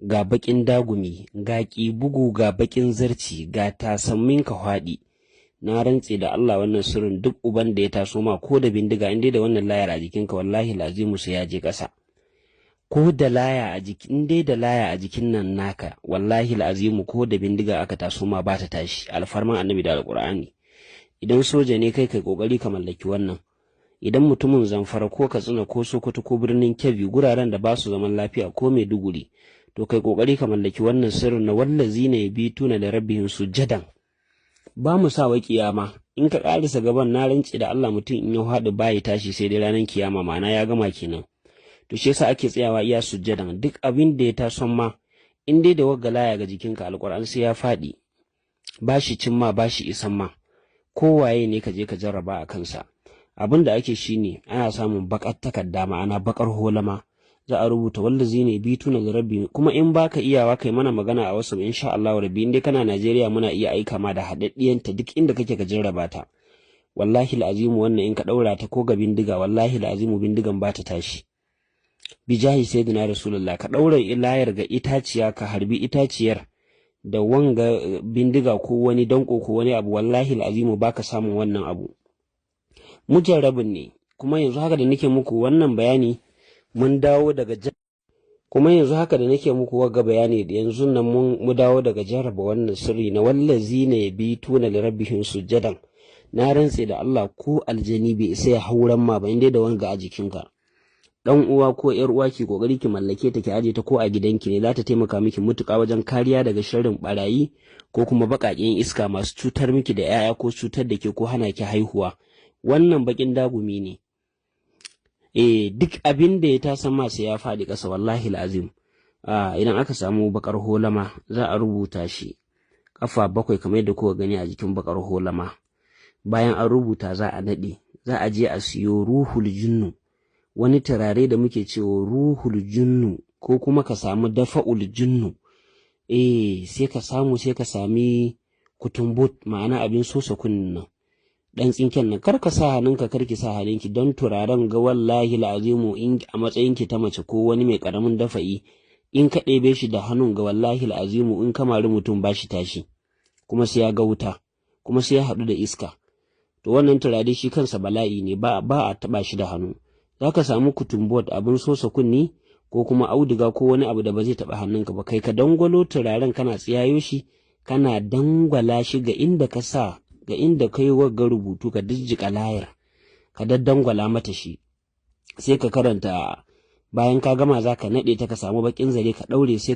ga baƙin dagumi, ga bugu, ga baƙin zarci, ga tasammin ka haɗi. Na rantse da Allah wannan sirrin duk uban da ya taso ma ko da bindiga in dai da wannan layar a jikinka wallahi lazimu sai ya je ƙasa. Ko da laya a jikin in dai da laya a jikin nan naka wallahi lazimu ko da bindiga aka taso ma ba ta tashi, alfarman annabi da alƙur'ani. Idan soja ne kai kokari ka mallaki wannan. Idan mutumin Zamfara ko Katsina ko Sokoto ko birnin Kebbi guraren da ba su zaman lafiya ko Maiduguri, to kai kokari ka mallaki wannan sirrin na wallazina yabituna da rabbihim sujadan. Ba mu sa wa kiyama in ka karisa gaban na rance da Allah mutum in ya haɗu bayi tashi sai dai ranar kiyama, ma'ana ya gama kenan. To shi yasa ake tsayawa iya sujjadan duk abin da ya taso ma in dai da waggalaya ga jikinka alƙur'an sai ya faɗi, ba shi cimma ba shi isan ma, kowaye ne ka je ka jarraba a kansa. Abin da ake shi ne ana samun bakar takarda ma'ana bakar holama, za a rubuta wallazina yabituna da rabbi, kuma in baka iyawa kai mana magana a wasu insha Allah rabbi, in dai kana Najeriya muna iya aika ma da haɗaɗɗiyanta duk inda kake ka jarraba ta. Wallahi al'azimu wannan in ka ɗaura ta ko ga bindiga wallahi al'azimu bindigan ba ta tashi. Bijahi sayyidina rasulullah ka ɗaura layar ga itaciya ka harbi itaciyar da wanga bindiga ko wani danko ko wani abu wallahi al'azimu baka samun wannan abu. Mujarrabin ne, kuma yanzu haka da nake muku wannan bayani mun dawo daga waga bayani da yanzu nan mu dawo daga jarraba wannan sirri na wallazina yabituna li rabbihim sujadan. Na rantse da Allah ko aljani bai isa ya hauran ma ba inda da wanga a jikinka. Dan uwa ko yar uwa ki kokari ki mallake ta ki aje ta ko a gidanki ne, za ta taimaka miki mutuka wajen kariya daga sharrin barayi ko kuma bakaken iska masu cutar miki da yaya ko cutar da ke ko hana ki haihuwa. Wannan bakin dagumi ne. Duk abin da ya tasan ma sai ya faɗi ƙasa wallahi lazim. Idan aka samu bakar holama za a rubuta shi kafa 7 kamar yadda kuka gani a jikin bakar holama. Bayan an rubuta za a nade, za a je a siyo ruhul jinnu, wani turare da muke cewa ruhul jinnu, ko kuma ka samu dafa'ul jinnu. Sai ka sami kutumbut ma'ana abin sosa kunnin nan, dan tsinken nan kar ka sa hannunka kar ki sa hannunki, don turaren ga wallahi la'azimu in a matsayinki ta mace ko wani mai karamin dafa'i in ka ɗebe shi da hannun ga wallahi la'azimu in ka mari mutum ba shi tashi, kuma sai ya ga wuta, kuma sai ya haɗu da iska. To wannan turare shi kansa bala'i ne, ba a taɓa shi da hannu. Za ka samu kutumbot abin sosa kunni ko kuma auduga ko wani abu da ba zai taɓa hannunka ba, kai ka dangwalo turaren kana tsiyayo shi kana dangwala shi ga inda ka sa, ga inda kai wagga rubutu ka dijjika layar ka daddangwala mata shi, sai ka karanta. Bayan ka gama za ka naɗe ta ka samu baƙin zare ka ɗaure sai ka